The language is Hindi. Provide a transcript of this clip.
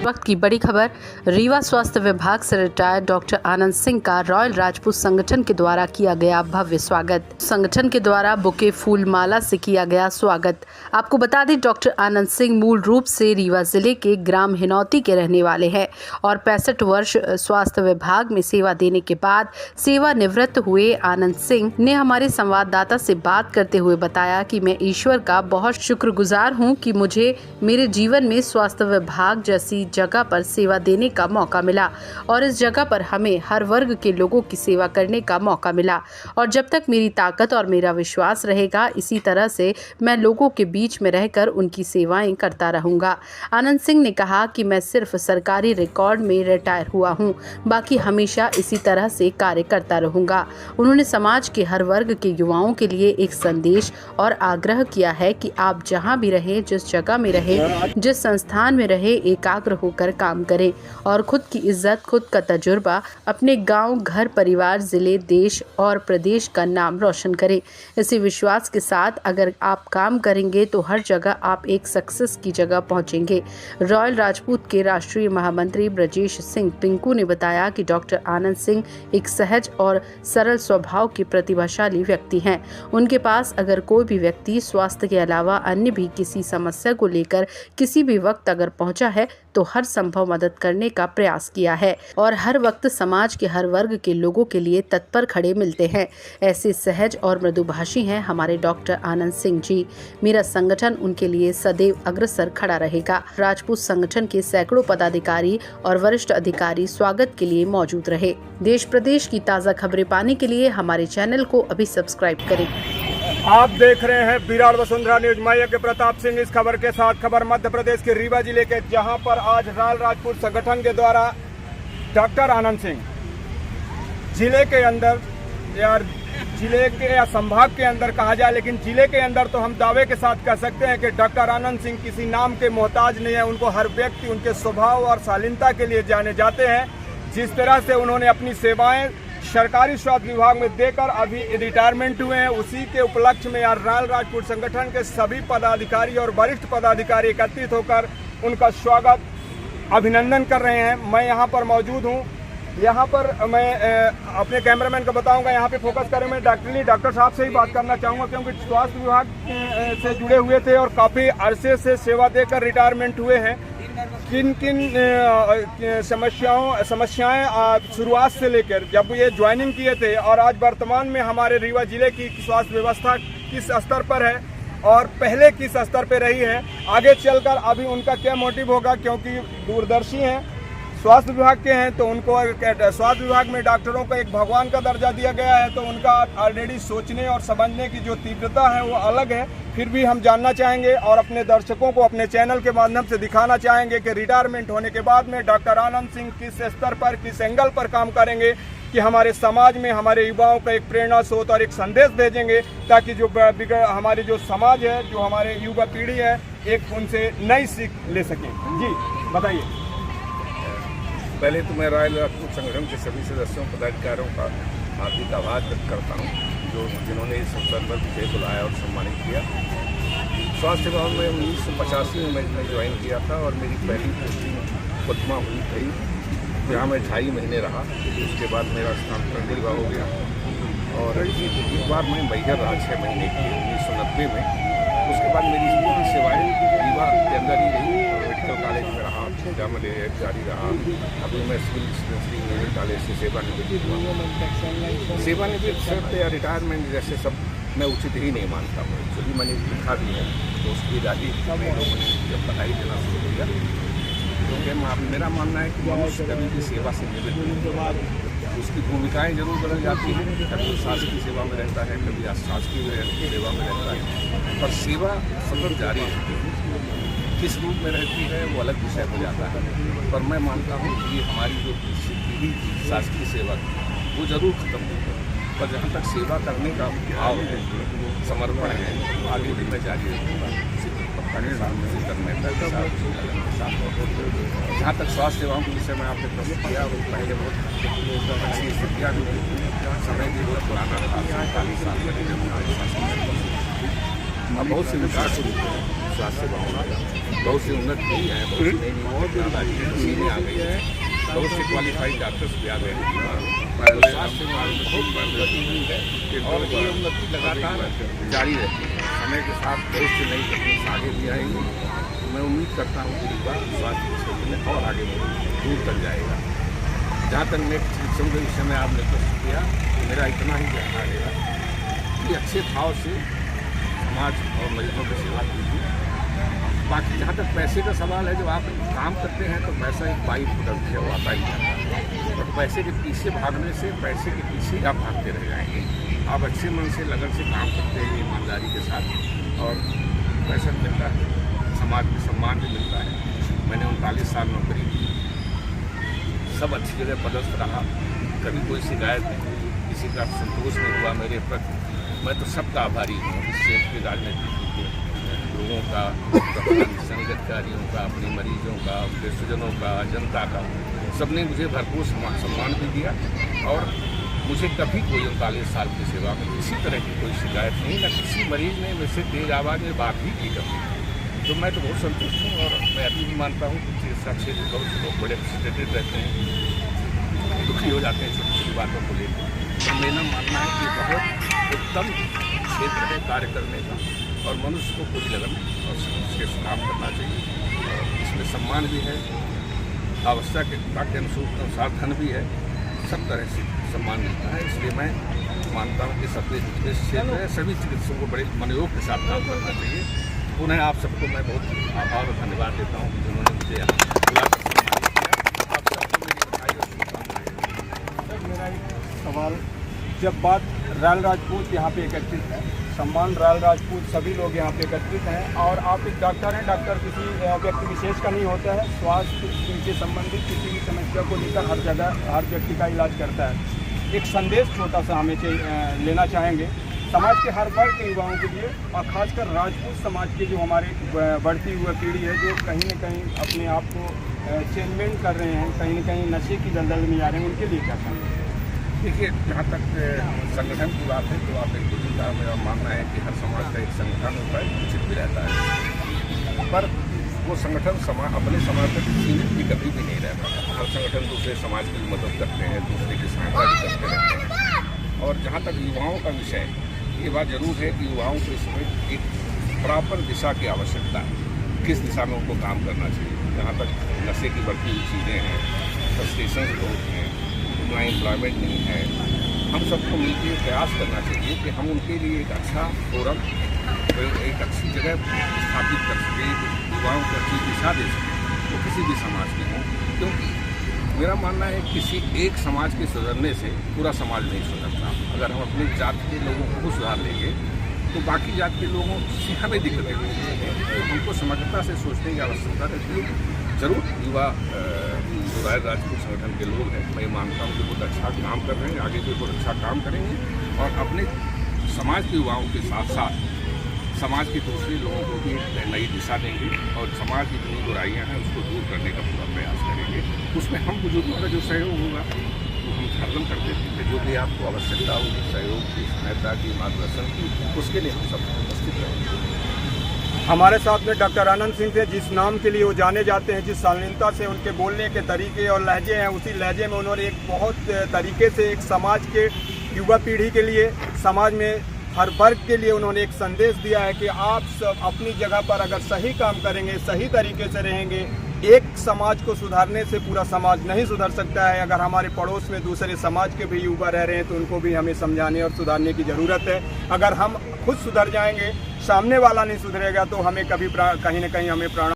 वक्त की बड़ी खबर। रीवा स्वास्थ्य विभाग से रिटायर्ड डॉक्टर आनंद सिंह का रॉयल राजपूत संगठन के द्वारा किया गया भव्य स्वागत। संगठन के द्वारा बुके फूल माला से किया गया स्वागत। आपको बता दें, डॉक्टर आनंद सिंह मूल रूप से रीवा जिले के ग्राम हिनौती के रहने वाले हैं और 65 वर्ष स्वास्थ्य विभाग में सेवा देने के बाद सेवानिवृत्त हुए आनंद सिंह ने हमारे संवाददाता से बात करते हुए बताया कि मैं ईश्वर का बहुत शुक्रगुजार हूँ कि मुझे मेरे जीवन में स्वास्थ्य विभाग जैसी जगह पर सेवा देने का मौका मिला और इस जगह पर हमें हर वर्ग के लोगों की सेवा करने का मौका मिला और जब तक मेरी ताकत और मेरा विश्वास रहेगा, इसी तरह से मैं लोगों के बीच में रहकर उनकी सेवाएं करता रहूंगा। आनंद सिंह ने कहा कि मैं सिर्फ सरकारी रिकॉर्ड में रिटायर हुआ हूं, बाकी हमेशा इसी तरह से कार्य करता रहूंगा। उन्होंने समाज के हर वर्ग के युवाओं के लिए एक संदेश और आग्रह किया है कि आप जहां भी रहें, जिस जगह में रहें, जिस संस्थान में रहे, एकाग्र होकर काम करें और खुद की इज्जत, खुद का तजुर्बा, अपने गांव, घर, परिवार, जिले, देश और प्रदेश का नाम रोशन करें। इसी विश्वास के साथ अगर आप काम करेंगे तो हर जगह आप एक सक्सेस की जगह पहुंचेंगे। रॉयल राजपूत के राष्ट्रीय महामंत्री ब्रजेश सिंह पिंकू ने बताया कि डॉक्टर आनंद सिंह एक सहज और सरल स्वभाव के प्रतिभाशाली व्यक्ति हैं। उनके पास अगर कोई भी व्यक्ति स्वास्थ्य के अलावा अन्य भी किसी समस्या को लेकर किसी भी वक्त अगर पहुंचा है तो हर संभव मदद करने का प्रयास किया है और हर वक्त समाज के हर वर्ग के लोगों के लिए तत्पर खड़े मिलते हैं। ऐसे सहज और मृदुभाषी हैं हमारे डॉक्टर आनंद सिंह जी। मेरा संगठन उनके लिए सदैव अग्रसर खड़ा रहेगा। राजपूत संगठन के सैकड़ों पदाधिकारी और वरिष्ठ अधिकारी स्वागत के लिए मौजूद रहे। देश प्रदेश की ताज़ा खबरें पाने के लिए हमारे चैनल को अभी सब्सक्राइब करें। आप देख रहे हैं विराट वसुंधरा न्यूज। मैं यज्ञ प्रताप सिंह इस खबर के साथ। खबर मध्य प्रदेश के रीवा जिले के, जहां पर आज रॉयल राजपूत संगठन के द्वारा डॉक्टर आनंद सिंह जिले के अंदर जिले के या संभाग के अंदर कहा जाए, लेकिन जिले के अंदर तो हम दावे के साथ कह सकते हैं कि डॉक्टर आनंद सिंह किसी नाम के मोहताज नहीं है। उनको हर व्यक्ति उनके स्वभाव और शालीनता के लिए जाने जाते हैं। जिस तरह से उन्होंने अपनी सेवाएं सरकारी स्वास्थ्य विभाग में देकर अभी रिटायरमेंट हुए हैं, उसी के उपलक्ष्य में यार रॉयल राजपूत संगठन के सभी पदाधिकारी और वरिष्ठ पदाधिकारी एकत्रित होकर उनका स्वागत, अभिनंदन कर रहे हैं। मैं यहाँ पर मौजूद हूँ। यहाँ पर मैं अपने कैमरामैन को बताऊंगा, यहाँ पे फोकस करें। मैं डॉक्टर साहब से ही बात करना चाहूँगा क्योंकि स्वास्थ्य विभाग से जुड़े हुए थे और काफ़ी अरसे से सेवा देकर रिटायरमेंट हुए हैं। किन किन समस्याएं शुरुआत से लेकर जब ये ज्वाइनिंग किए थे और आज वर्तमान में हमारे रीवा जिले की स्वास्थ्य व्यवस्था किस स्तर पर है और पहले किस स्तर पर रही है, आगे चलकर अभी उनका क्या मोटिव होगा, क्योंकि दूरदर्शी हैं, स्वास्थ्य विभाग के हैं, तो उनको स्वास्थ्य विभाग में डॉक्टरों को एक भगवान का दर्जा दिया गया है, तो उनका ऑलरेडी सोचने और समझने की जो तीव्रता है वो अलग है। फिर भी हम जानना चाहेंगे और अपने दर्शकों को अपने चैनल के माध्यम से दिखाना चाहेंगे कि रिटायरमेंट होने के बाद में डॉक्टर आनंद सिंह किस स्तर पर, किस एंगल पर काम करेंगे कि हमारे समाज में हमारे युवाओं का एक प्रेरणा स्रोत और एक संदेश भेजेंगे, ताकि जो हमारी जो समाज है, जो हमारे युवा पीढ़ी है, एक उनसे नई सीख ले सकें। जी बताइए। पहले तो मैं रॉयल राजपूत संगठन के सभी सदस्यों पदाधिकारियों का हार्दिक आभार व्यक्त करता हूँ जिन्होंने इस अवसर पर मुझे बुलाया और सम्मानित किया। स्वास्थ्य विभाग में 1985 में मैं ज्वाइन किया था और मेरी पहली पोस्टिंग पदमा हुई थी, जहाँ मैं 2.5 महीने रहा। उसके बाद मेरा स्थानांतरण रीवा हो गया और एक बार मैं मैहर रहा 6 महीने की 1990 में। उसके बाद मेरी पूरी सेवाएँ रीवा के अंदर ही रही। मेडिकल कॉलेज में रहा, जहाँ मैं जारी रहा। अभी मैं सिविल डिस्पेंसरी इंजीनियरिंग कॉलेज से सेवानिवृत्त हुआ। सेवानिवृत्त या रिटायरमेंट जैसे सब मैं उचित ही नहीं मानता हूँ। जो भी मैंने लिखा भी है तो उसकी आज़ादी लोगों ने जब बताई देना शुरू किया, क्योंकि मेरा मानना है कि मनुष्य कभी भी सेवा से निवृत्त उसकी भूमिकाएं जरूर बदल जाती हैं। कभी वो शासकीय सेवा में रहता है, कभी अशासकीय सेवा में रहता है, पर सेवा सतत जारी रहती है। किस रूप में रहती है वो अलग विषय हो जाता है, पर मैं मानता हूँ कि हमारी जो पीढ़ी शासकीय सेवा वो जरूर खत्म होगी, पर जहाँ तक सेवा करने का भाव है, समर्पण है, वो आगे भी मैं जारी रखूँगा। जहाँ तक स्वास्थ्य सेवाओं के विषय में आपने प्रश्न किया, वो पहले बहुत अच्छी स्थितियाँ भी समय भी बहुत पुराना था, 45 साल पहले जब अब बहुत से विकास शुरू हुए। स्वास्थ्य सेवाओं में बहुत सी उन्नत हुई है, बहुत सी नई मशीनें आ गई है, बहुत से क्वालिफाइड डॉक्टर्स भी आ गए हैं। स्वास्थ्य सेवाओं में बहुत प्रगति हुई है और ये उन्नति लगातार जारी रहती है। समय के साथ बहुत सी नई तकनीक आगे भी आएंगी। मैं उम्मीद करता हूँ कि रीवा स्वास्थ्य के क्षेत्र में और आगे दूर तक जाएगा। जहाँ तक नेत्र चिकित्सकों के विषय में आपने प्रश्न किया, मेरा इतना ही कहना रहेगा कि अच्छे भाव से समाज और मरीजों की सेवा कीजिए। बाकी जहाँ तक पैसे का सवाल है, जब आप काम करते हैं तो पैसा एक बाई प्रोडक्ट है, वो आता ही जाता है। और पैसे के पीछे भागने से पैसे के पीछे आप भागते रह जाएंगे। आप अच्छे मन से लगन से काम करते हैं ईमानदारी के साथ और पैसा मिलता है, समाज में सम्मान भी मिलता है। मैंने 39 साल नौकरी की, सब अच्छी जगह पदस्थ रहा, कभी कोई शिकायत नहीं, किसी का संतोष नहीं हुआ मेरे प्रति। मैं तो सबका आभारी हूँ, इस क्षेत्र के राजनीतिक लोगों का, संगतकारियों का, अपने मरीजों का, अपने स्वजनों का, जनता का। सबने मुझे भरपूर सम्मान भी दिया और मुझे कभी कोई 39 साल की सेवा में किसी तरह की कोई शिकायत नहीं, न किसी मरीज ने मुझसे तेज आवाज़ में बात भी की कभी। तो मैं तो बहुत संतुष्ट हूँ और मैं अभी भी मानता हूँ कि चिकित्सा क्षेत्र बहुत से लोग बड़े फ्रस्ट्रेटेड रहते हैं, दुखी हो जाते हैं छोटी छोटी बातों को लेकर। तो मेरा मानना है कि बहुत उत्तम क्षेत्र है कार्य करने का और मनुष्य को पूरी लगन और उसके काम करना चाहिए। और इसमें सम्मान भी है, आवश्यकता के अनुसार धन भी है, सब तरह से सम्मान मिलता है। इसलिए मैं मानता हूँ कि सभी क्षेत्र है, सभी चिकित्सकों को बड़े मनोयोग के साथ काम करना चाहिए। पुनः आप सबको मैं बहुत आभार और धन्यवाद देता हूँ जिन्होंने मुझे यहाँ बुलाकर सम्मानित किया। आप सबको मेरी बधाई और शुभकामनाएं। सर, मेरा एक सवाल, जब बात रॉयल राजपूत यहाँ पे एकत्रित है, सम्मान रॉयल राजपूत सभी लोग यहाँ पे एकत्रित हैं और आप एक डॉक्टर हैं, डॉक्टर किसी व्यक्ति विशेष का नहीं होता है, स्वास्थ्य से संबंधित किसी भी समस्या को लेकर हर जगह हर व्यक्ति का इलाज करता है। एक संदेश छोटा सा हमें लेना चाहेंगे समाज के हर वर्ग के युवाओं के लिए और खासकर राजपूत समाज के जो हमारे बढ़ती हुई पीढ़ी है, जो कहीं न कहीं अपने आप को चेंजमेंट कर रहे हैं, कहीं न कहीं नशे की दलदल में आ रहे हैं, उनके लिए क्या कहेंगे? देखिए, जहाँ तक संगठन की बात है तो आप एक बुजुर्ग का मेरा मानना है कि हर समाज का एक संगठन होता है, उचित भी रहता है, पर वो संगठन अपने समाज तक सीमित भी कभी भी नहीं रहता। हर संगठन दूसरे समाज की मदद करते हैं, दूसरे की सहायता भी करते रहते हैं। और जहाँ तक युवाओं का विषय, ये बात जरूर है कि युवाओं को इसमें एक प्रॉपर दिशा की आवश्यकता है, किस दिशा में उनको काम करना चाहिए। जहाँ तक नशे की बढ़ती हुई चीज़ें हैं, फ्रस्ट्रेशन बहुत हैं, उतना एम्प्लॉयमेंट नहीं है, हम सबको मिलकर प्रयास करना चाहिए कि हम उनके लिए एक अच्छा फोरम, एक अच्छी जगह स्थापित कर सकें, युवाओं को अच्छी दिशा दे सकें, वो किसी भी समाज के हों। क्योंकि मेरा मानना है किसी एक समाज के सुधरने से पूरा समाज नहीं सुधरता। अगर हम अपनी जात के लोगों को सुधार लेंगे तो बाकी जात के लोगों से हमें दिक्कतें होंगी। तो हमको समग्रता से सोचने की आवश्यकता रहती है। जरूर युवा रॉयल राजपूत संगठन के लोग हैं, मैं मानता हूँ कि बहुत अच्छा काम कर रहे हैं, आगे भी बहुत अच्छा काम करेंगे और अपने समाज के युवाओं के साथ साथ समाज के दूसरे लोगों को भी नई दिशा देंगे और समाज की जितनी बुराइयाँ हैं उसको दूर करने का पूरा प्रयास करेंगे। उसमें हम बुजुर्गों का जो सहयोग होगा वो हम हरदम करते थे। जो भी आपको आवश्यकता होगी सहयोग की, सहायता की, मार्गदर्शन की, उसके लिए हम सब उपस्थित रहेंगे। हमारे साथ में डॉक्टर आनंद सिंह थे, जिस नाम के लिए वो जाने जाते हैं, जिस शालीनता से उनके बोलने के तरीके और लहजे हैं, उसी लहजे में उन्होंने एक बहुत तरीके से एक समाज के युवा पीढ़ी के लिए, समाज में हर वर्ग के लिए उन्होंने एक संदेश दिया है कि आप सब अपनी जगह पर अगर सही काम करेंगे, सही तरीके से रहेंगे, एक समाज को सुधारने से पूरा समाज नहीं सुधर सकता है। अगर हमारे पड़ोस में दूसरे समाज के भी युवा रह रहे हैं तो उनको भी हमें समझाने और सुधारने की ज़रूरत है। अगर हम खुद सुधर जाएंगे, सामने वाला नहीं सुधरेगा तो हमें कभी कहीं न कहीं हमें प्राण